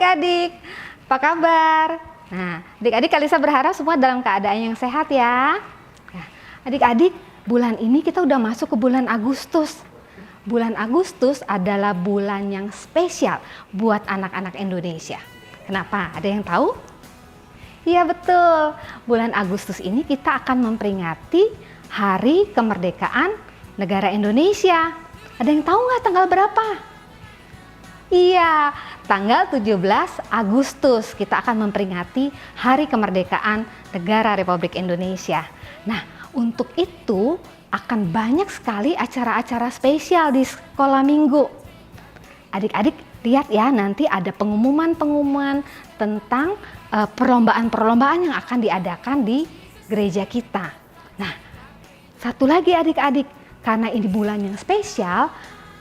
adik-adik, apa kabar? Nah, adik-adik Kalisa berharap semua dalam keadaan yang sehat ya. Nah, adik-adik, bulan ini kita udah masuk ke bulan Agustus. Bulan Agustus adalah bulan yang spesial buat anak-anak Indonesia. Kenapa? Ada yang tahu? Iya betul, bulan Agustus ini kita akan memperingati Hari Kemerdekaan Negara Indonesia. Ada yang tahu nggak tanggal berapa? Iya, tanggal 17 Agustus kita akan memperingati Hari Kemerdekaan Negara Republik Indonesia. Nah, untuk itu akan banyak sekali acara-acara spesial di sekolah minggu. Adik-adik lihat ya, nanti ada pengumuman-pengumuman tentang perlombaan-perlombaan yang akan diadakan di gereja kita. Nah, satu lagi adik-adik, karena ini bulan yang spesial,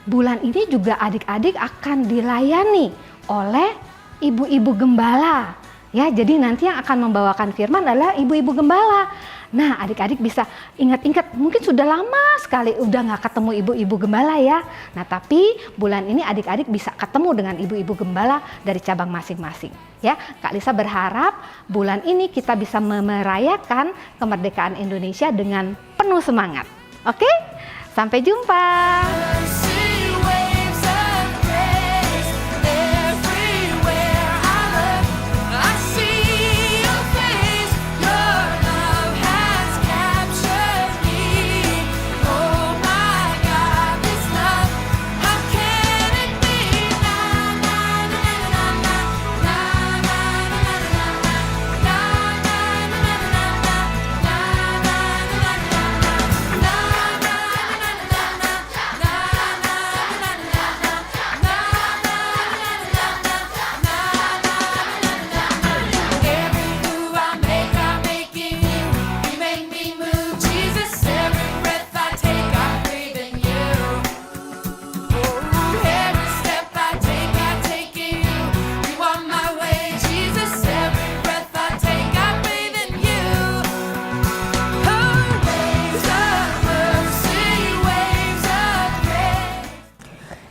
bulan ini juga adik-adik akan dilayani oleh ibu-ibu gembala. Ya, jadi nanti yang akan membawakan firman adalah ibu-ibu gembala. Nah, adik-adik bisa ingat-ingat, mungkin sudah lama sekali udah nggak ketemu ibu-ibu gembala ya. Nah, tapi bulan ini adik-adik bisa ketemu dengan ibu-ibu gembala dari cabang masing-masing. Ya, Kak Lisa berharap bulan ini kita bisa merayakan kemerdekaan Indonesia dengan penuh semangat. Oke? Sampai jumpa.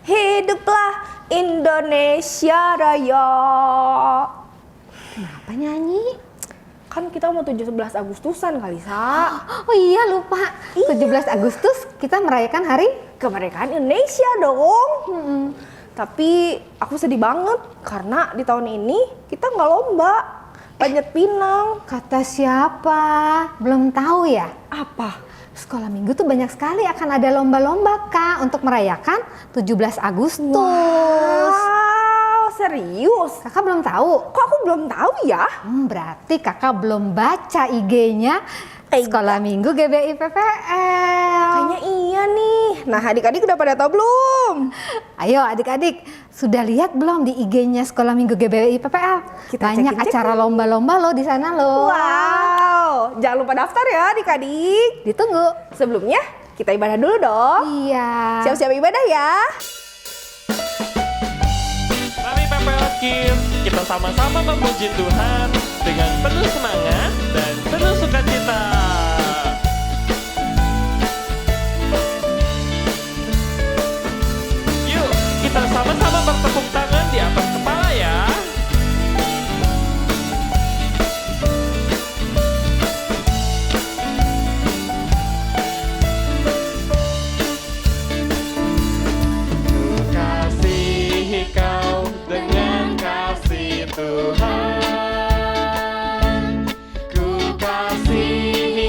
Hiduplah Indonesia Raya. Kenapa nyanyi? Kan kita mau 17 Agustusan kali, Sa. Oh iya lupa, 17 Agustus kita merayakan Hari Kemerdekaan Indonesia dong. Tapi aku sedih banget karena di tahun ini kita nggak lomba panjat pinang. Kata siapa? Belum tahu ya? Apa? Sekolah minggu tuh banyak sekali akan ada lomba-lomba Kak untuk merayakan 17 Agustus. Wow, serius? Kakak belum tahu? Kok aku belum tahu ya? Berarti kakak belum baca IG-nya Sekolah Minggu GBI PPL. Kayaknya iya nih. Nah, adik-adik udah pada tahu belum? Ayo adik-adik, sudah lihat belum di IG-nya Sekolah Minggu GBI PPL? Banyak cekin-cekin. acara lomba-lomba loh di sana loh. Wow, jangan lupa daftar ya adik-adik. Ditunggu. Sebelumnya kita ibadah dulu dong. Iya. Siap-siap ibadah ya. Mari PPL Kids, kita sama-sama memuji Tuhan dengan penuh semangat dan penuh sukacita. Yuk, kita sama-sama bertepuk tangan di atas kepala ya. Kasihi kau dengan kasih Tuhan, ku kasihi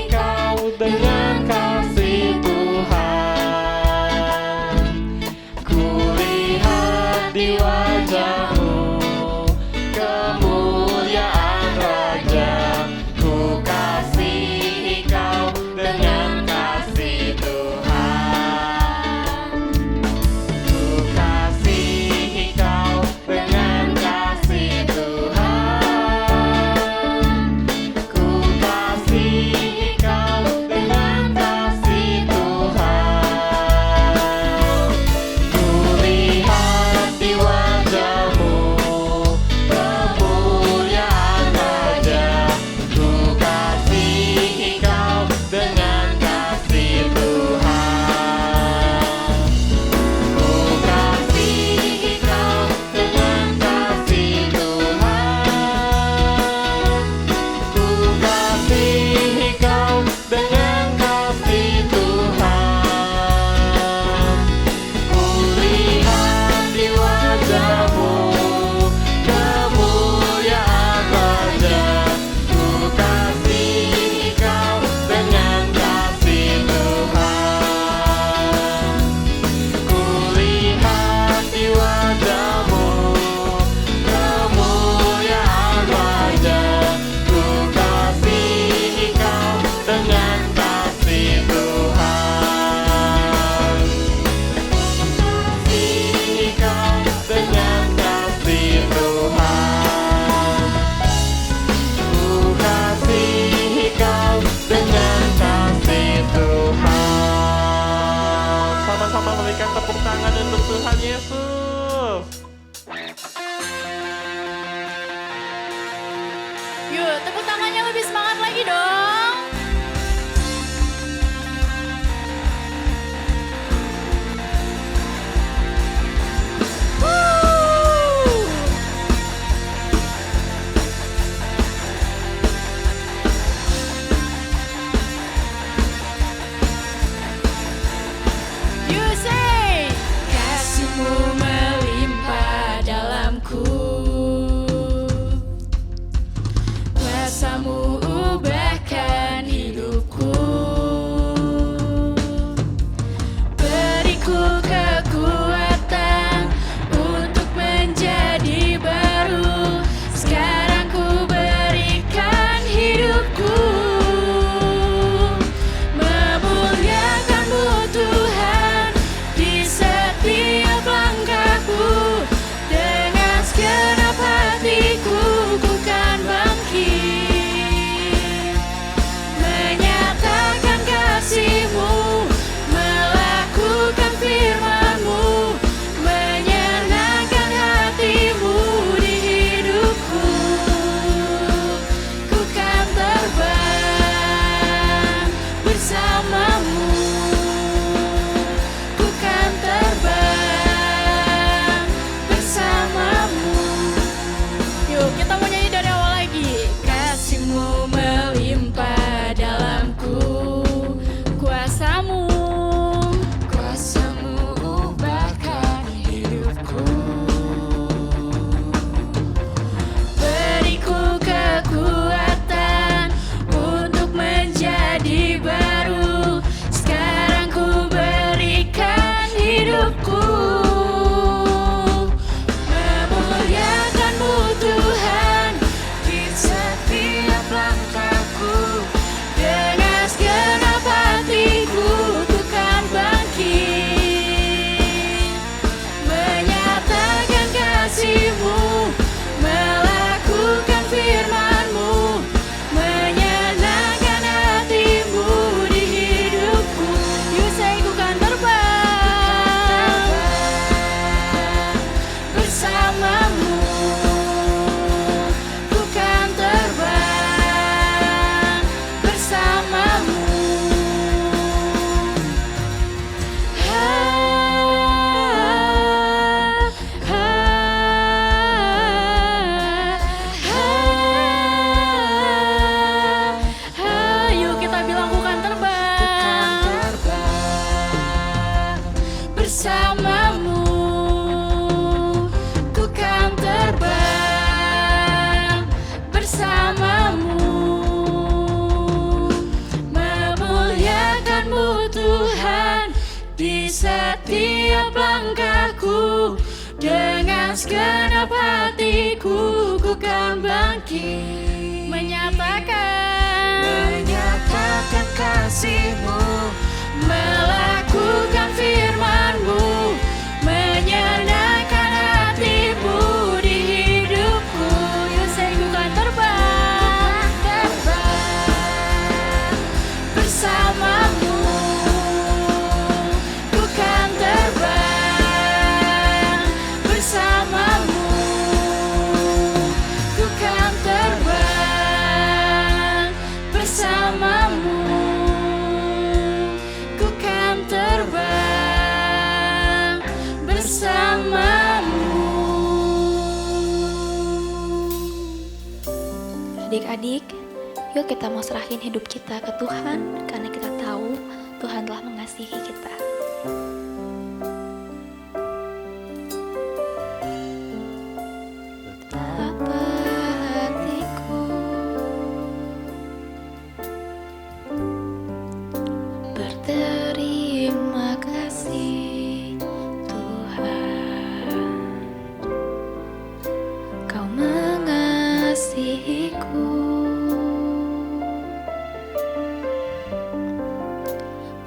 berikan tepuk tangan untuk Tuhan Yesus. Yuk, tepuk tangannya lebih semangat lagi dong. You say, kasihmu melimpah dalamku, kuasamu ubahkan hidupku, beriku kekuatan untuk menjadi baru. Sekarang ku berikan hidupku, memuliakan-Mu Tuhan di setiap langkahku. Dengan segenap hatiku ku kan bangkit, menyatakan kasih-Mu, melakukan firman-Mu, menyenangkan hati-Mu di hidupku. Ku kan terbang bersama-Mu, ku kan terbang bersama-Mu. Yuk kita mau nyanyi dari awal lagi. Kasih-Mu melimpah dalamku, kuasa-Mu ubahkan hidupku, beriku kekuatan untuk menjadi baru. Sekarang ku berikan hidupku, memuliakan-Mu Tuhan di setiap langkahku. Dengan segenap hatiku ku kan bangkit, menyatakan kasih-Mu, melakukan firman-Mu, menyenangkan hati-Mu di hidupku. You say ku kan terbang bersama-Mu, ku kan terbang bersama-Mu. Yuk kita bilang ku kan terbang bersama-Mu, ku kan terbang bersama-Mu, memuliakan-Mu Tuhan di setiap langkahku. Dengan segenap hatiku ku kan bangkit, menyatakan kasih-Mu, melakukan firman-Mu, menyenangkan hati-Mu di hidupku. You say ku kan terbang bersama-Mu, ku kan terbang bersama-Mu, ku kan terbang bersama-Mu, ku kan terbang bersama-Mu. Adik-adik, yuk kita mau serahin hidup kita ke Tuhan, karena kita tahu Tuhan telah mengasihi kita. Betapa hatiku berterima kasih Tuhan, Kau mengasihiku,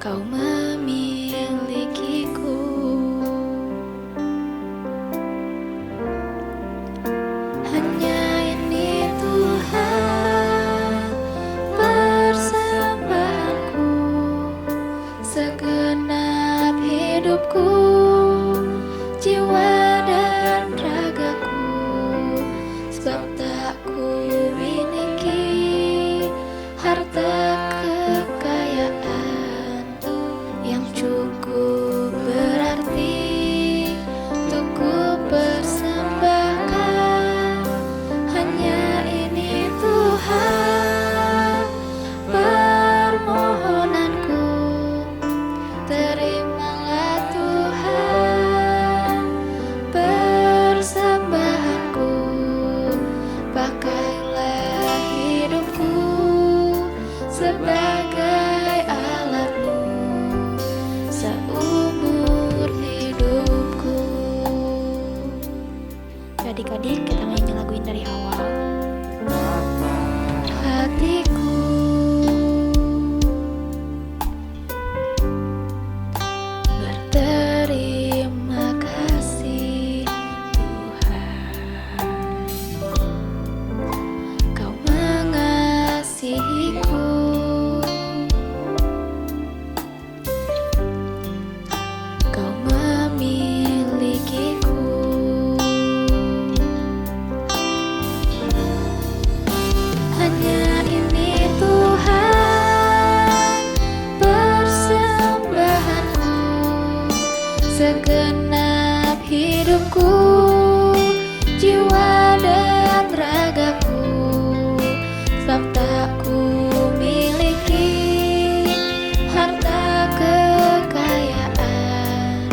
Kau memilikiku. Hanya ini Tuhan persembahanku, segenap hidupku cukup berarti untuk ku persembahkan. Hanya ini Tuhan permohonanku, terimalah Tuhan persembahanku, pakailah hidupku sebagai alatmu seumur hidupku. Adik-adik, kita nyanyi lagu ini dari awal. Hatiku berterima kasih Tuhan, Kau mengasihiku, Kau memilikiku. Hanya ini Tuhan persembahanku, segenap hidupku, jiwa dan ragaku, sebab tak ku miliki harta kekayaan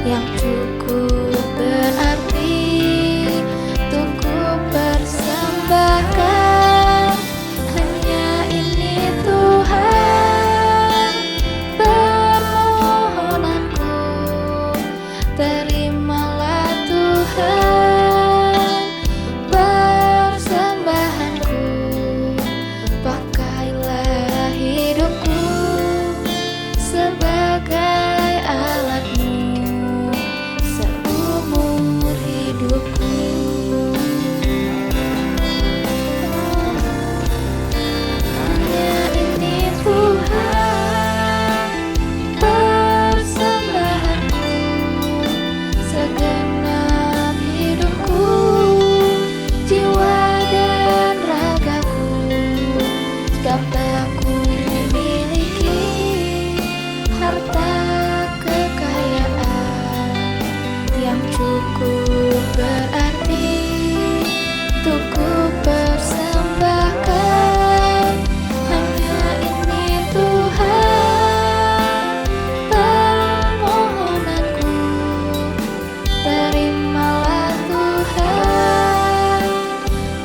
yang cukup berarti untuk ku persembahkan. Hanya ini Tuhan permohonanku, terimalah Tuhan persembahanku, pakailah hidupku sebagai alatmu seumur hidupku. Hanya ini Tuhan persembahanku, segenap hidupku, jiwa dan ragaku, sebab tak ku miliki harta kekayaan yang cukup berarti untuk ku persembahkan. Hanya ini Tuhan permohonanku, terimalah Tuhan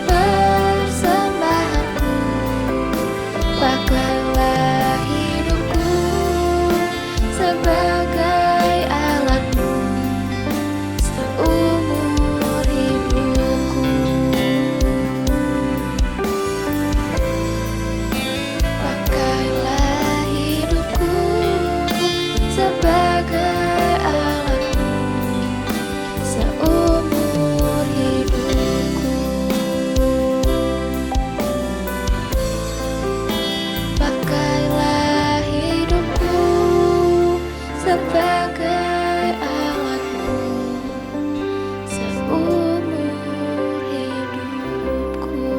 persembahanku, pakailah hidupku sebagai alatmu seumur hidupku. Pakailah hidupku sebagai alatmu seumur hidupku. Pakailah hidupku sebagai alatmu seumur hidupku.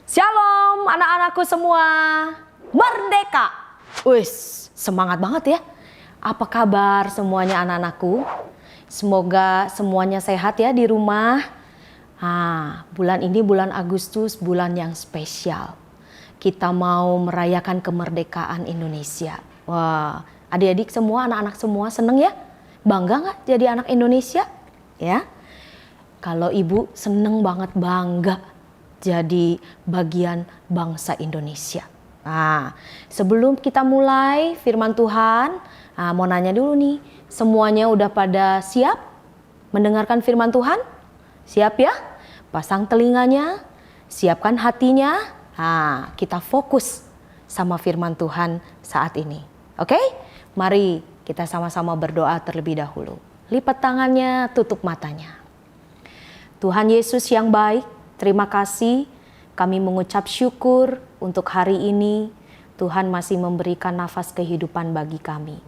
Shalom anak-anakku semua, merdeka. Wis, semangat banget ya. Apa kabar semuanya anak-anakku? Semoga semuanya sehat ya di rumah. Bulan ini bulan Agustus, bulan yang spesial. Kita mau merayakan kemerdekaan Indonesia. Wah, adik-adik semua, anak-anak semua seneng ya? Bangga nggak jadi anak Indonesia? Ya? Kalau ibu seneng banget, bangga jadi bagian bangsa Indonesia. Sebelum kita mulai firman Tuhan, mau nanya dulu nih, semuanya udah pada siap mendengarkan firman Tuhan? Siap ya? Pasang telinganya, siapkan hatinya. Kita fokus sama firman Tuhan saat ini. Oke? Mari kita sama-sama berdoa terlebih dahulu. Lipat tangannya, tutup matanya. Tuhan Yesus yang baik, terima kasih. Kami mengucap syukur untuk hari ini. Tuhan masih memberikan nafas kehidupan bagi kami.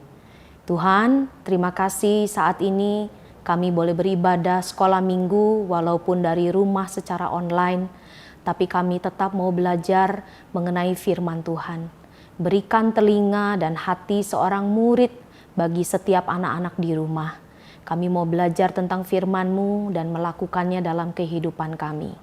Tuhan, terima kasih saat ini kami boleh beribadah sekolah minggu walaupun dari rumah secara online. Tapi kami tetap mau belajar mengenai firman Tuhan. Berikan telinga dan hati seorang murid bagi setiap anak-anak di rumah. Kami mau belajar tentang firman-Mu dan melakukannya dalam kehidupan kami.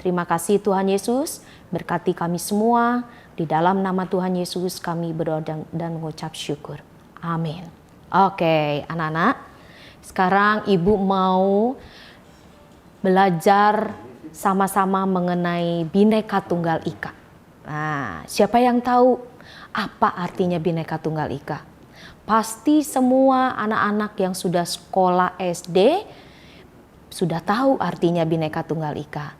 Terima kasih Tuhan Yesus, berkati kami semua. Di dalam nama Tuhan Yesus kami berdoa dan mengucap syukur. Amin. Oke, anak-anak. Sekarang Ibu mau belajar sama-sama mengenai Bhinneka Tunggal Ika. Nah, siapa yang tahu apa artinya Bhinneka Tunggal Ika? Pasti semua anak-anak yang sudah sekolah SD sudah tahu artinya Bhinneka Tunggal Ika.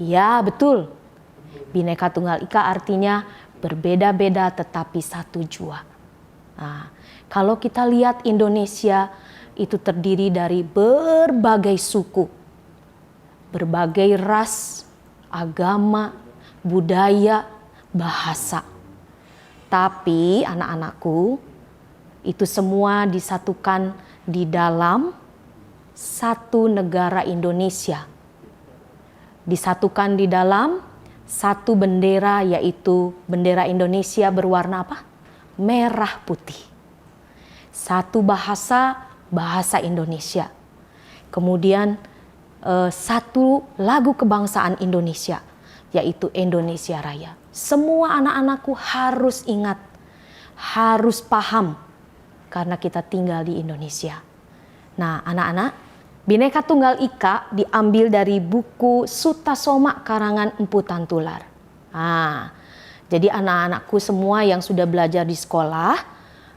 Ya, betul. Bhinneka Tunggal Ika artinya berbeda-beda tetapi satu jua. Nah, kalau kita lihat Indonesia itu terdiri dari berbagai suku, berbagai ras, agama, budaya, bahasa. Tapi anak-anakku, itu semua disatukan di dalam satu negara Indonesia. Disatukan di dalam satu bendera, yaitu bendera Indonesia berwarna apa? Merah putih. Satu bahasa, bahasa Indonesia. Kemudian satu lagu kebangsaan Indonesia, yaitu Indonesia Raya. Semua anak-anakku harus ingat, harus paham, karena kita tinggal di Indonesia. Nah, anak-anak, Bhinneka Tunggal Ika diambil dari buku Sutasoma karangan Empu Tantular. Nah, jadi anak-anakku semua yang sudah belajar di sekolah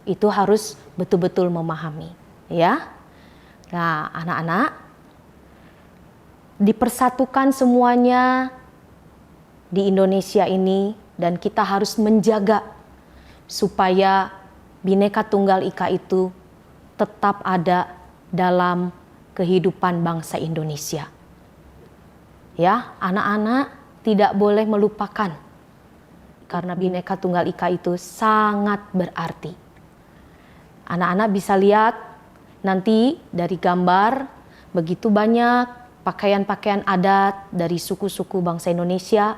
itu harus betul-betul memahami, ya. Nah, anak-anak, dipersatukan semuanya di Indonesia ini dan kita harus menjaga supaya Bhinneka Tunggal Ika itu tetap ada dalam kehidupan bangsa Indonesia. Ya, anak-anak tidak boleh melupakan karena Bhinneka Tunggal Ika itu sangat berarti. Anak-anak bisa lihat nanti dari gambar begitu banyak pakaian-pakaian adat dari suku-suku bangsa Indonesia.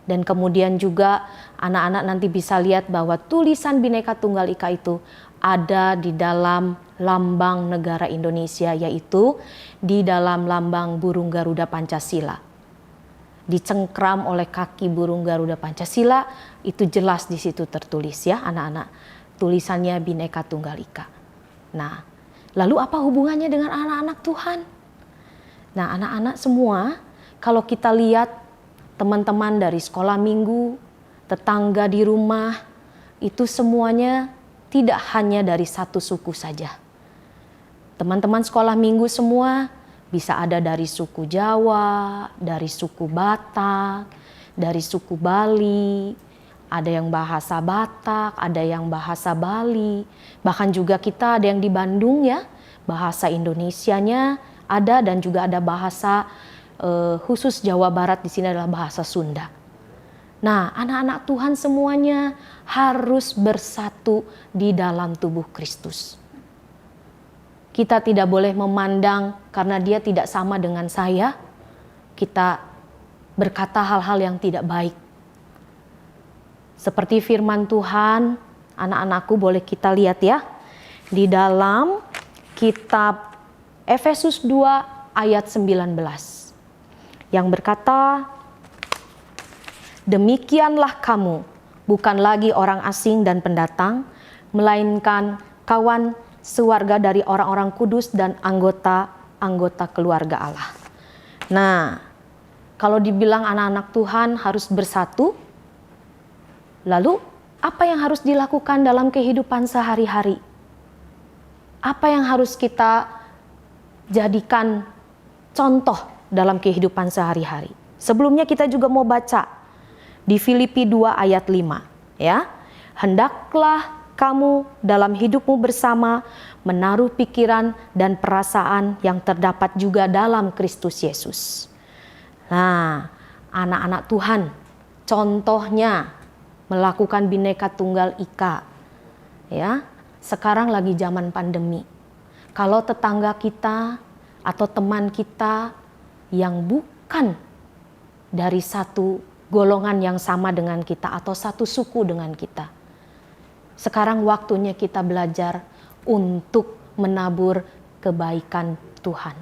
Dan kemudian juga anak-anak nanti bisa lihat bahwa tulisan Bhinneka Tunggal Ika itu ada di dalam lambang negara Indonesia, yaitu di dalam lambang burung Garuda Pancasila. Dicengkram oleh kaki burung Garuda Pancasila, itu jelas di situ tertulis ya anak-anak. Tulisannya Bhinneka Tunggal Ika. Nah, lalu apa hubungannya dengan anak-anak Tuhan? Nah, anak-anak semua kalau kita lihat teman-teman dari sekolah minggu, tetangga di rumah, itu semuanya tidak hanya dari satu suku saja. Teman-teman sekolah minggu semua bisa ada dari suku Jawa, dari suku Batak, dari suku Bali, ada yang bahasa Batak, ada yang bahasa Bali, bahkan juga kita ada yang di Bandung ya, bahasa Indonesianya ada dan juga ada bahasa khusus Jawa Barat di sini adalah bahasa Sunda. Nah, anak-anak Tuhan semuanya harus bersatu di dalam tubuh Kristus. Kita tidak boleh memandang karena dia tidak sama dengan saya, kita berkata hal-hal yang tidak baik. Seperti firman Tuhan, anak-anakku boleh kita lihat ya, di dalam kitab Efesus 2 ayat 19. Yang berkata, demikianlah kamu, bukan lagi orang asing dan pendatang, melainkan kawan sewarga dari orang-orang kudus dan anggota-anggota keluarga Allah. Nah, kalau dibilang anak-anak Tuhan harus bersatu, lalu apa yang harus dilakukan dalam kehidupan sehari-hari? Apa yang harus kita jadikan contoh dalam kehidupan sehari-hari? Sebelumnya kita juga mau baca di Filipi 2 ayat 5 ya. Hendaklah kamu dalam hidupmu bersama menaruh pikiran dan perasaan yang terdapat juga dalam Kristus Yesus. Nah, anak-anak Tuhan contohnya melakukan Bhinneka Tunggal Ika ya. Sekarang lagi zaman pandemi. Kalau tetangga kita atau teman kita yang bukan dari satu golongan yang sama dengan kita atau satu suku dengan kita. Sekarang waktunya kita belajar untuk menabur kebaikan Tuhan.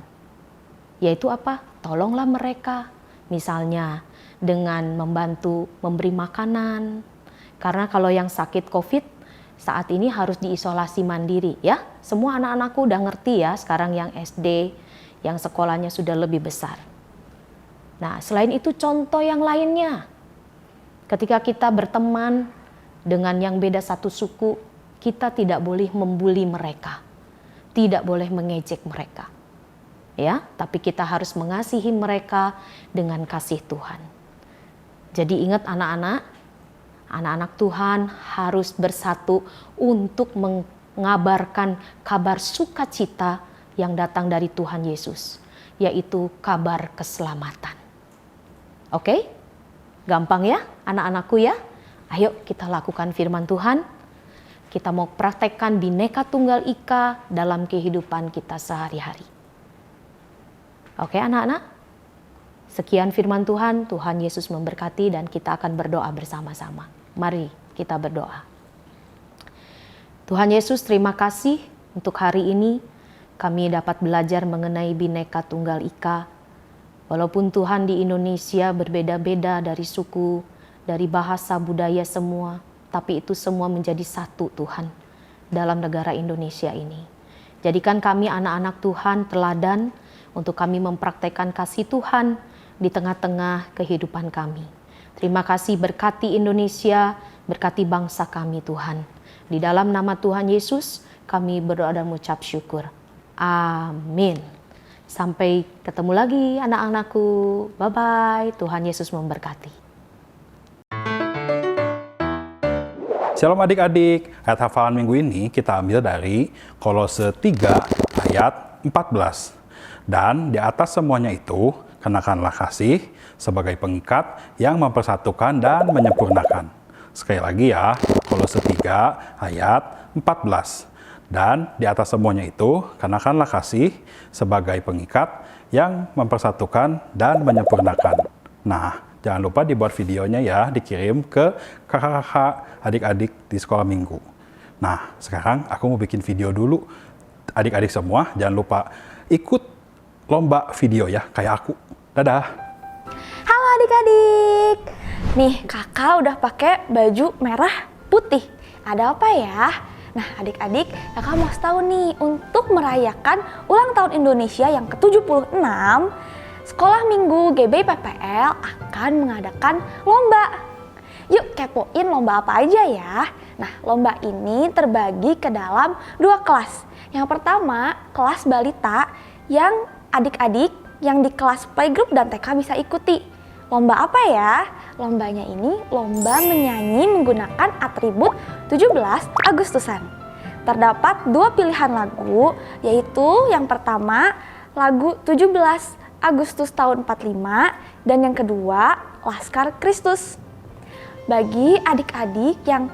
Yaitu apa? Tolonglah mereka. Misalnya dengan membantu memberi makanan. Karena kalau yang sakit COVID saat ini harus diisolasi mandiri ya. Semua anak-anakku udah ngerti ya sekarang yang SD, yang sekolahnya sudah lebih besar. Nah, selain itu contoh yang lainnya. Ketika kita berteman dengan yang beda satu suku, kita tidak boleh membuli mereka. Tidak boleh mengejek mereka. Ya, tapi kita harus mengasihi mereka dengan kasih Tuhan. Jadi ingat anak-anak Tuhan harus bersatu untuk mengabarkan kabar sukacita yang datang dari Tuhan Yesus, yaitu kabar keselamatan. Oke? Gampang ya anak-anakku ya? Ayo kita lakukan firman Tuhan. Kita mau praktekkan Bhinneka Tunggal Ika dalam kehidupan kita sehari-hari. Oke anak-anak? Sekian firman Tuhan, Tuhan Yesus memberkati dan kita akan berdoa bersama-sama. Mari kita berdoa. Tuhan Yesus, terima kasih untuk hari ini kami dapat belajar mengenai Bhinneka Tunggal Ika. Walaupun Tuhan di Indonesia berbeda-beda dari suku, dari bahasa, budaya semua, tapi itu semua menjadi satu Tuhan dalam negara Indonesia ini. Jadikan kami anak-anak Tuhan teladan untuk kami mempraktekkan kasih Tuhan di tengah-tengah kehidupan kami. Terima kasih, berkati Indonesia, berkati bangsa kami Tuhan. Di dalam nama Tuhan Yesus kami berdoa dan mengucap syukur. Amin. Sampai ketemu lagi anak-anakku. Bye-bye. Tuhan Yesus memberkati. Shalom adik-adik. Ayat hafalan minggu ini kita ambil dari Kolose 3 ayat 14. Dan di atas semuanya itu, kenakanlah kasih sebagai pengikat yang mempersatukan dan menyempurnakan. Sekali lagi ya, Kolose 3 ayat 14. Dan di atas semuanya itu, kenakanlah kasih sebagai pengikat yang mempersatukan dan menyempurnakan. Nah, jangan lupa dibuat videonya ya, dikirim ke kakak-kakak adik-adik di sekolah minggu. Nah, sekarang aku mau bikin video dulu. Adik-adik semua, jangan lupa ikut lomba video ya, kayak aku. Dadah! Halo adik-adik. Nih, kakak udah pakai baju merah putih. Ada apa ya? Nah, adik-adik, kakak mau tahu nih, untuk merayakan ulang tahun Indonesia yang ke-76, Sekolah Minggu GB PPL akan mengadakan lomba. Yuk kepoin lomba apa aja ya. Nah, lomba ini terbagi ke dalam 2 kelas. Yang pertama, kelas balita yang adik-adik yang di kelas playgroup dan TK bisa ikuti. Lomba apa ya? Lombanya ini lomba menyanyi menggunakan atribut 17 Agustusan. Terdapat 2 pilihan lagu, yaitu yang pertama lagu 17 Agustus tahun 45 dan yang kedua Laskar Kristus. Bagi adik-adik yang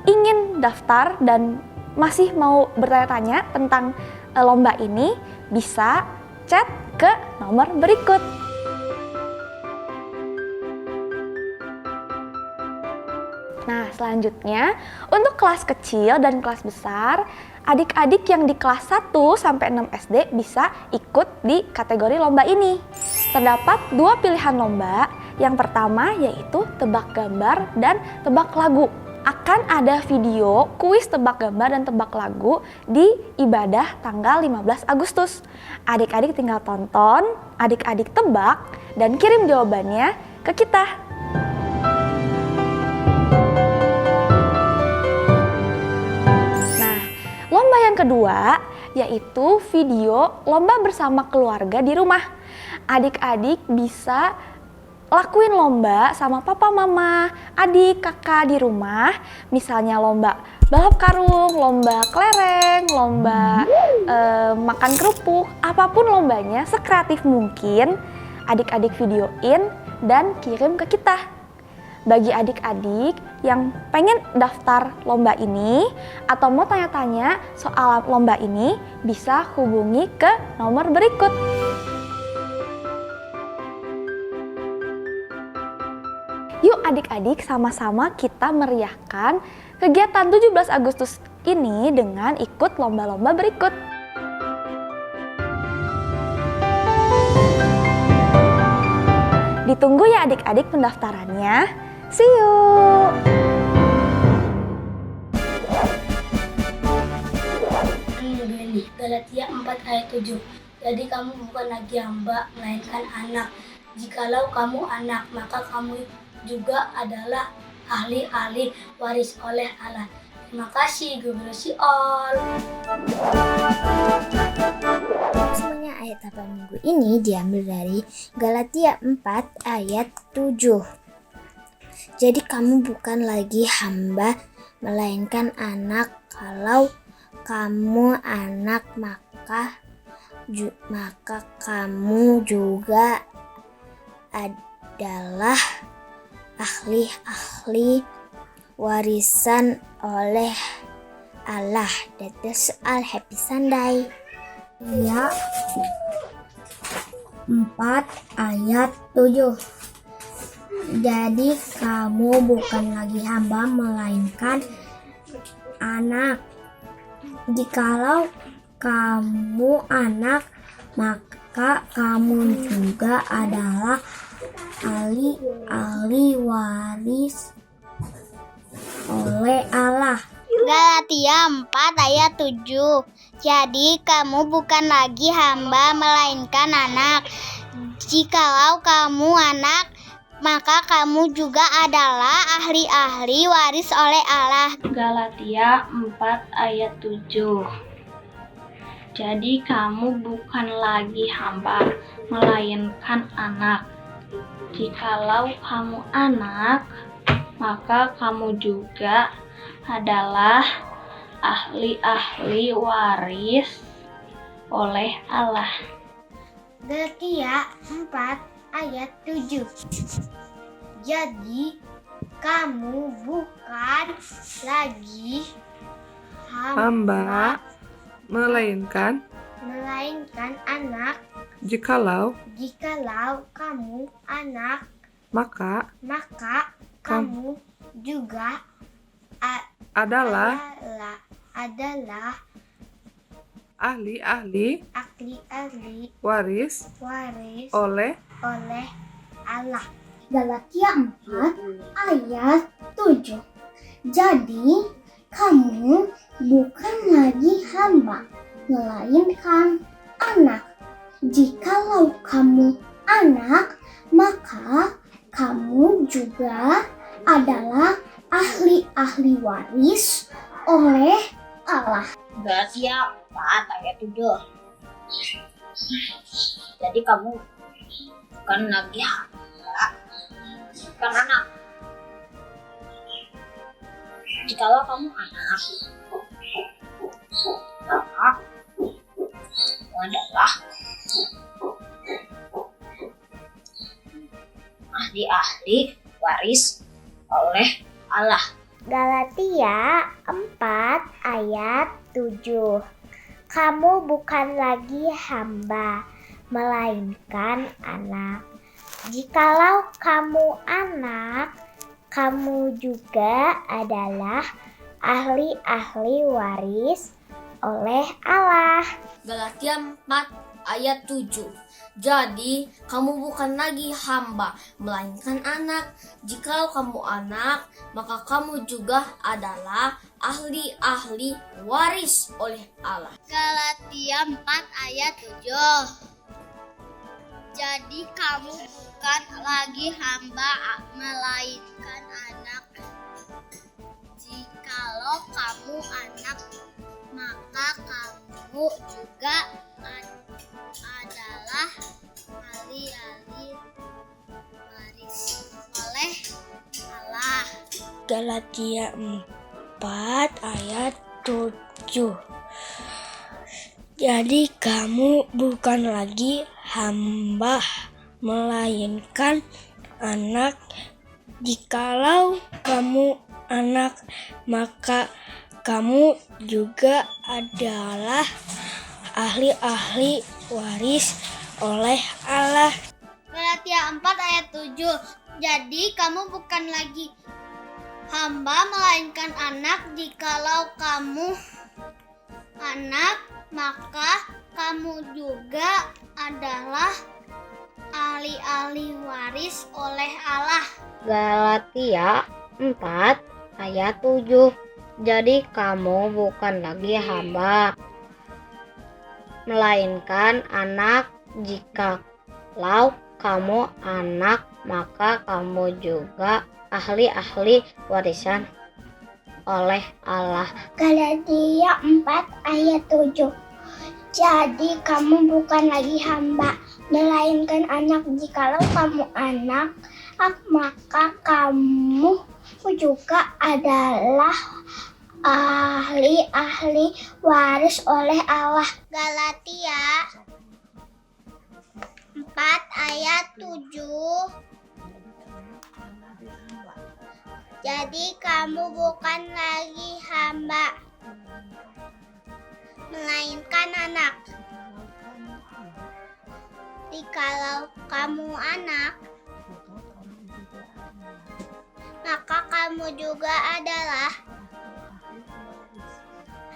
ingin daftar dan masih mau bertanya-tanya tentang lomba ini, bisa chat ke nomor berikut. Nah, selanjutnya untuk kelas kecil dan kelas besar, adik-adik yang di kelas 1 sampai 6 SD bisa ikut di kategori lomba ini. Terdapat 2 pilihan lomba. Yang pertama yaitu tebak gambar dan tebak lagu. Akan ada video kuis tebak gambar dan tebak lagu di ibadah tanggal 15 Agustus. Adik-adik tinggal tonton, adik-adik tebak, dan kirim jawabannya ke kita. Lomba yang kedua yaitu video lomba bersama keluarga di rumah. Adik-adik bisa lakuin lomba sama papa, mama, adik, kakak di rumah. Misalnya lomba balap karung, lomba kelereng, lomba makan kerupuk. Apapun lombanya, sekreatif mungkin adik-adik videoin dan kirim ke kita. Bagi adik-adik yang pengen daftar lomba ini atau mau tanya-tanya soal lomba ini, bisa hubungi ke nomor berikut. Yuk adik-adik sama-sama kita meriahkan kegiatan 17 Agustus ini dengan ikut lomba-lomba berikut. Ditunggu ya adik-adik pendaftarannya. See you! Galatia 4 ayat 7. Jadi kamu bukan lagi hamba, melainkan anak. Jikalau kamu anak, maka kamu juga adalah ahli-ahli waris oleh Allah. Terima kasih, God bless you all. Semuanya ayat hafal minggu ini diambil dari Galatia 4 ayat 7. Jadi kamu bukan lagi hamba, melainkan anak. Kalau kamu anak, maka kamu juga adalah ahli-ahli warisan oleh Allah. That's all. Happy Sunday. Ya, 4 ayat 7. Jadi kamu bukan lagi hamba, melainkan anak. Jikalau kamu anak, maka kamu juga adalah ahli waris oleh Allah. Galatia 4 ayat 7. Jadi kamu bukan lagi hamba, melainkan anak. Jikalau kamu anak, maka kamu juga adalah ahli-ahli waris oleh Allah. Galatia 4 ayat 7. Jadi kamu bukan lagi hamba, melainkan anak. Jikalau kamu anak, maka kamu juga adalah ahli-ahli waris oleh Allah. Galatia 4 ayat 7. Jadi kamu bukan lagi hamba, melainkan anak. jikalau kamu anak, maka kamu juga adalah ahli-ahli ahli-ahli waris waris oleh Allah. Galatia 4 ayat 7. Jadi kamu bukan lagi hamba, melainkan anak. Jikalau kamu anak, maka kamu juga adalah ahli-ahli waris oleh Allah. Galatia 4 ayat 7. Jadi kamu bukan lagi hamba, bukan anak. Jikalau kamu anak, maka kamu adalah ahli-ahli waris oleh Allah. Galatia 4 ayat 7. Kamu bukan lagi hamba, melainkan anak. Jikalau kamu anak, kamu juga adalah ahli-ahli waris oleh Allah. Galatia 4 ayat 7. Jadi kamu bukan lagi hamba, melainkan anak. Jikalau kamu anak, maka kamu juga adalah ahli-ahli waris oleh Allah. Galatia 4 ayat 7. Jadi kamu bukan lagi hamba, melainkan anak. Jikalau kamu anak, maka kamu juga adalah ahli-ahli waris oleh Allah. Galatia 4 ayat 7. Jadi kamu bukan lagi hamba, melainkan anak. Jikalau kamu anak, maka kamu juga adalah ahli-ahli waris oleh Allah. Galatia 4 ayat 7. Jadi kamu bukan lagi hamba melainkan anak. Jikalau kamu anak, maka kamu juga adalah ahli-ahli waris oleh Allah. Galatia 4 ayat 7. Jadi kamu bukan lagi hamba, melainkan anak. Jikalau kamu anak, maka kamu juga ahli-ahli warisan oleh Allah. Galatia 4 ayat 7. Jadi kamu bukan lagi hamba, melainkan anak. Jikalau kamu anak, maka kamu juga adalah ahli-ahli waris oleh Allah. Galatia 4 ayat 7. Jadi kamu bukan lagi hamba, melainkan anak. Jikalau kamu anak, maka kamu juga adalah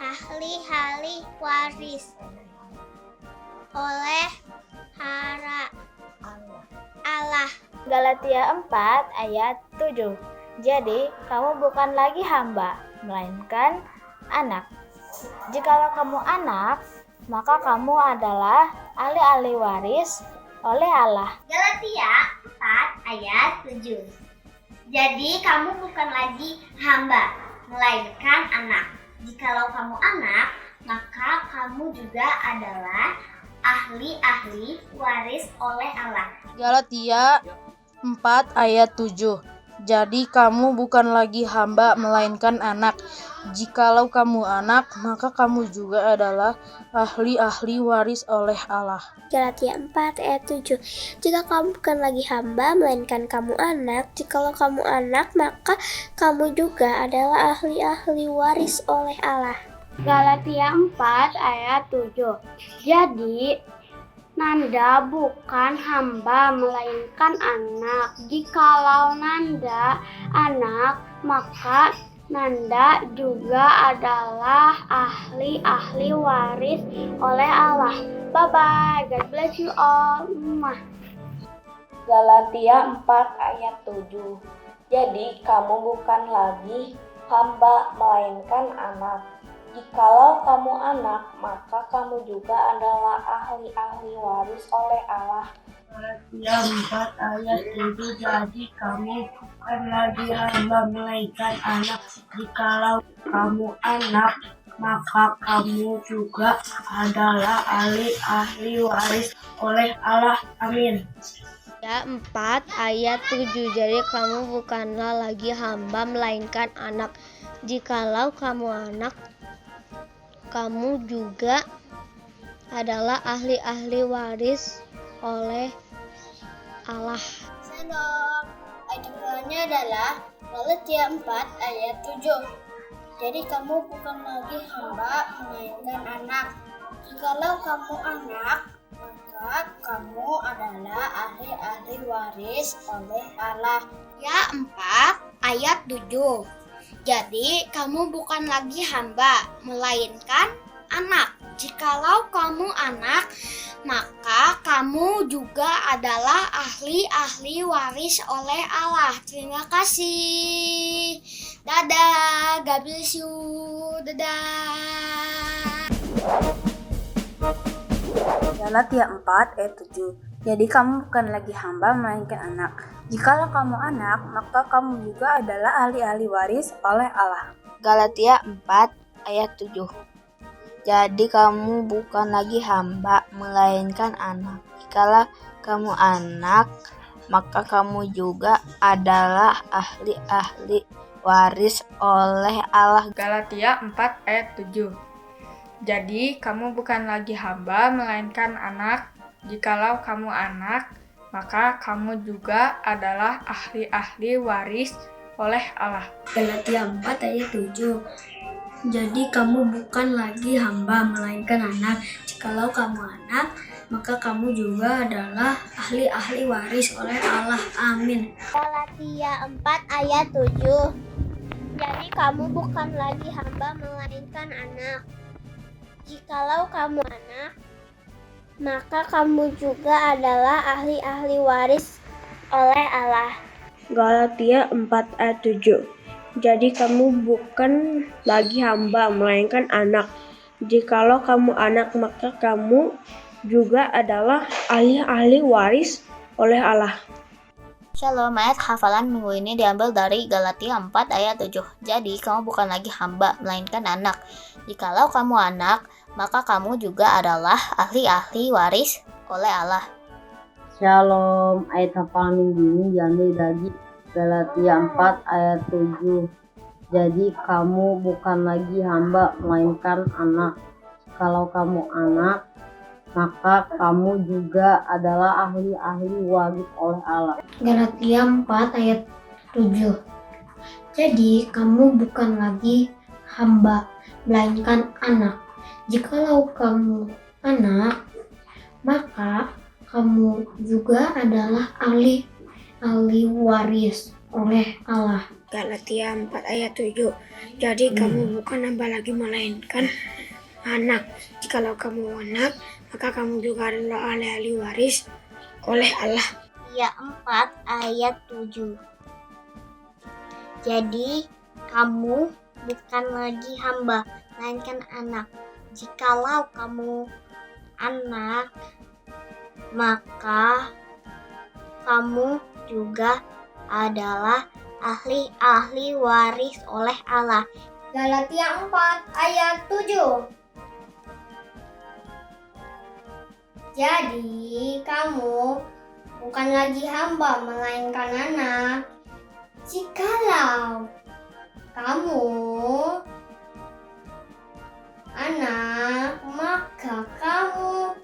ahli-ahli waris oleh Allah. Galatia 4 ayat 7. Jadi kamu bukan lagi hamba, melainkan anak. Jikalau kamu anak, maka kamu adalah ahli-ahli waris oleh Allah. Galatia 4 ayat 7. Jadi kamu bukan lagi hamba, melainkan anak. Jikalau kamu anak, maka kamu juga adalah ahli-ahli waris oleh Allah. Galatia 4 ayat 7. Jadi kamu bukan lagi hamba melainkan anak. Jikalau kamu anak, maka kamu juga adalah ahli-ahli waris oleh Allah. Galatia 4 ayat 7. Jika kamu bukan lagi hamba, melainkan kamu anak. Jikalau kamu anak, maka kamu juga adalah ahli-ahli waris oleh Allah. Galatia 4 ayat 7. Jadi Nanda bukan hamba melainkan anak. Jikalau Nanda anak, maka Nanda juga adalah ahli-ahli waris oleh Allah. Bye-bye. God bless you all. Galatia 4 ayat 7. Jadi kamu bukan lagi hamba melainkan anak. Jikalau kamu anak, maka kamu juga adalah ahli-ahli waris oleh Allah. Galatia 4 ayat 7. Jadi kamu bukan lagi hamba melainkan anak. Jikalau kamu anak, maka kamu juga adalah ahli-ahli waris oleh Allah. Amin. Ya 4 ayat 7. Jadi kamu bukanlah lagi hamba melainkan anak. Jikalau kamu anak, kamu juga adalah ahli-ahli waris oleh Allah. Shalom. Ayat Al-Qur'annya adalah Galatia 4 ayat 7. Jadi kamu bukan lagi hamba melainkan anak. Jikalau kamu anak, maka kamu adalah ahli-ahli waris oleh Allah. Ya 4 ayat 7. Jadi kamu bukan lagi hamba, melainkan anak. Jikalau kamu anak, maka kamu juga adalah ahli-ahli waris oleh Allah. Terima kasih. Dadah, God bless you. Dadah. Galatia 4 ayat 7. Jadi kamu bukan lagi hamba melainkan anak. Jikalau kamu anak, maka kamu juga adalah ahli-ahli waris oleh Allah. Galatia 4 ayat 7. Jadi kamu bukan lagi hamba melainkan anak. Jikalau kamu anak, maka kamu juga adalah ahli-ahli waris oleh Allah. Galatia 4 ayat 7. Jadi kamu bukan lagi hamba melainkan anak. Jikalau kamu anak, maka kamu juga adalah ahli-ahli waris oleh Allah. Galatia 4 ayat 7. Jadi kamu bukan lagi hamba melainkan anak. Jikalau kamu anak, maka kamu juga adalah ahli-ahli waris oleh Allah. Amin. Galatia 4 ayat 7. Jadi kamu bukan lagi hamba melainkan anak. Jikalau kamu anak, maka kamu juga adalah ahli-ahli waris oleh Allah. Galatia 4 ayat 7. Jadi kamu bukan lagi hamba melainkan anak. Jikalau kamu anak, maka kamu juga adalah ahli-ahli waris oleh Allah. Shalom, ayat hafalan minggu ini diambil dari Galatia 4 ayat 7. Jadi kamu bukan lagi hamba melainkan anak. Jikalau kamu anak, maka kamu juga adalah ahli-ahli waris oleh Allah. Shalom, ayat hafalan minggu ini diambil dari Galatia 4 ayat 7. Jadi kamu bukan lagi hamba melainkan anak. Kalau kamu anak, maka kamu juga adalah ahli-ahli waris oleh Allah. Galatia 4 ayat 7. Jadi kamu bukan lagi hamba melainkan anak. Jikalau kamu anak, maka kamu juga adalah ahli waris oleh Allah. Galatia 4 ayat 7. Jadi kamu bukan hamba lagi melainkan anak. Jikalau kamu anak, maka kamu juga adalah ahli waris oleh Allah. Galatia 4 ayat 7. Jadi kamu bukan lagi hamba melainkan anak. Jikalau kamu anak, maka kamu juga adalah ahli-ahli waris oleh Allah. Galatia 4 ayat 7. Jadi kamu bukan lagi hamba melainkan anak. Jikalau kamu anak, maka kamu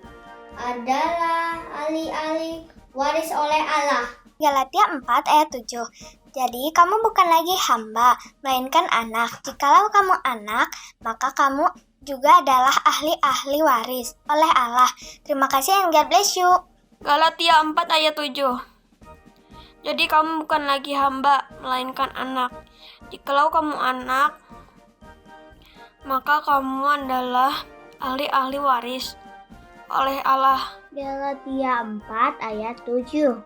adalah ahli-ahli waris oleh Allah. Galatia 4 ayat 7. Jadi kamu bukan lagi hamba, melainkan anak. Jikalau kamu anak, maka kamu juga adalah ahli-ahli waris oleh Allah. Terima kasih and God bless you. Galatia 4 ayat 7. Jadi kamu bukan lagi hamba, melainkan anak. Jikalau kamu anak, maka kamu adalah ahli-ahli waris oleh Allah. Galatia 4 ayat 7.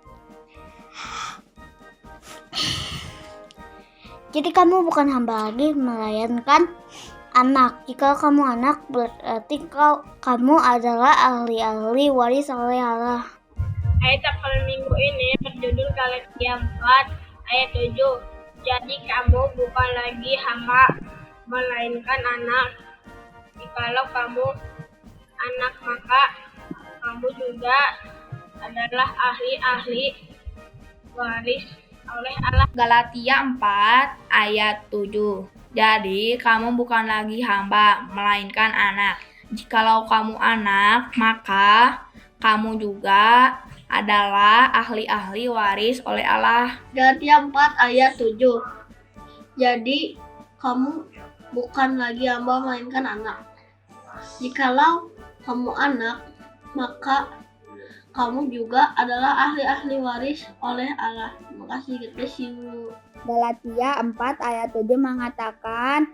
Jadi kamu bukan hamba lagi, melainkan anak. Jika kamu anak, berarti kamu adalah ahli-ahli waris oleh Allah. Ayat hafalan minggu ini berjudul Galatia 4 ayat 7. Jadi kamu bukan lagi hamba, melainkan anak. Jikalau kamu anak, maka kamu juga adalah ahli-ahli waris oleh Allah. Galatia 4 ayat 7. Jadi kamu bukan lagi hamba melainkan anak. Jikalau kamu anak, maka kamu juga adalah ahli-ahli waris oleh Allah. Galatia 4 ayat 7. Jadi kamu bukan lagi hamba melainkan anak. Jikalau kamu anak, maka kamu juga adalah ahli-ahli waris oleh Allah. Terima kasih, God bless you. Galatia 4 ayat 7 mengatakan,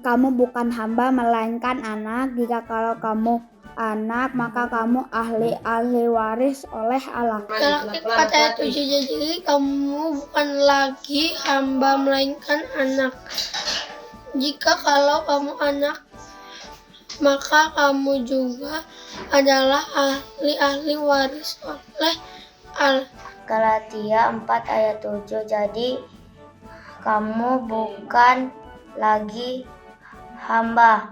kamu bukan hamba melainkan anak. Jika kalau kamu anak, maka kamu ahli waris oleh Allah. Galatia 4 ayat 7. Jadi kamu bukan lagi hamba melainkan anak. Jika kalau kamu anak, maka kamu juga adalah ahli-ahli waris oleh Allah. Galatia 4 ayat 7. Jadi kamu bukan lagi hamba,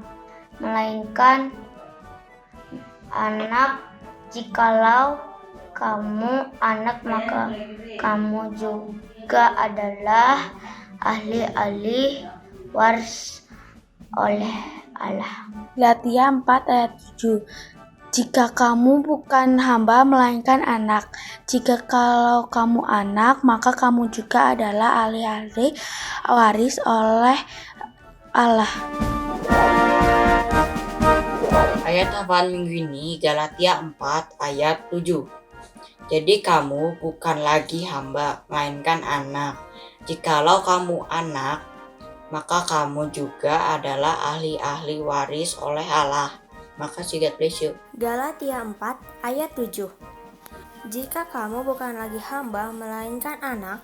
melainkan anak. Jikalau kamu anak, maka kamu juga adalah ahli-ahli waris oleh Allah. Galatia 4 ayat 7. Jika kamu bukan hamba melainkan anak. Jika kalau kamu anak, maka kamu juga adalah ahli-ahli waris oleh Allah. Ayat hafalan minggu ini Galatia 4 ayat 7. Jadi kamu bukan lagi hamba, melainkan anak. Jikalau kamu anak, maka kamu juga adalah ahli-ahli waris oleh Allah. Makasih, God bless you. Galatia 4 ayat 7. Jika kamu bukan lagi hamba, melainkan anak,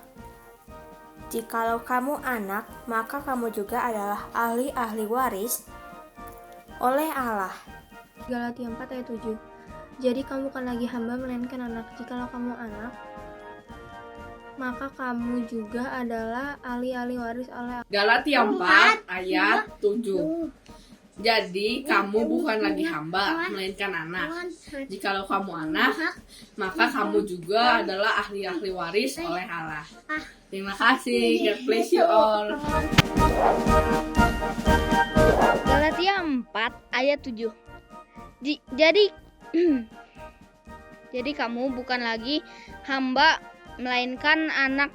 jikalau kamu anak, maka kamu juga adalah ahli-ahli waris oleh Allah. Galatia 4 ayat 7. Jadi kamu bukan lagi hamba melainkan anak. Jikalau kamu anak, maka kamu juga adalah ahli-ahli waris oleh Allah. Galatia 4 ayat 7. Jadi kamu bukan lagi hamba melainkan anak. Jikalau kamu anak, maka kamu juga adalah ahli-ahli waris oleh Allah. Terima kasih. God bless you all. Galatia 4 ayat 7. Jadi kamu bukan lagi hamba melainkan anak.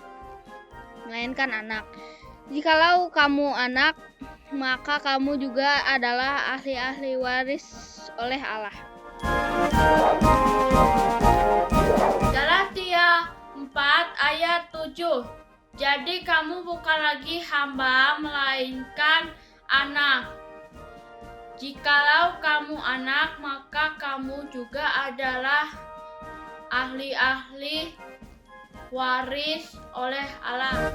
Jikalau kamu anak, maka kamu juga adalah ahli-ahli waris oleh Allah. Galatia 4 ayat 7. Jadi kamu bukan lagi hamba melainkan anak. Jikalau kamu anak, maka kamu juga adalah ahli-ahli waris oleh Allah.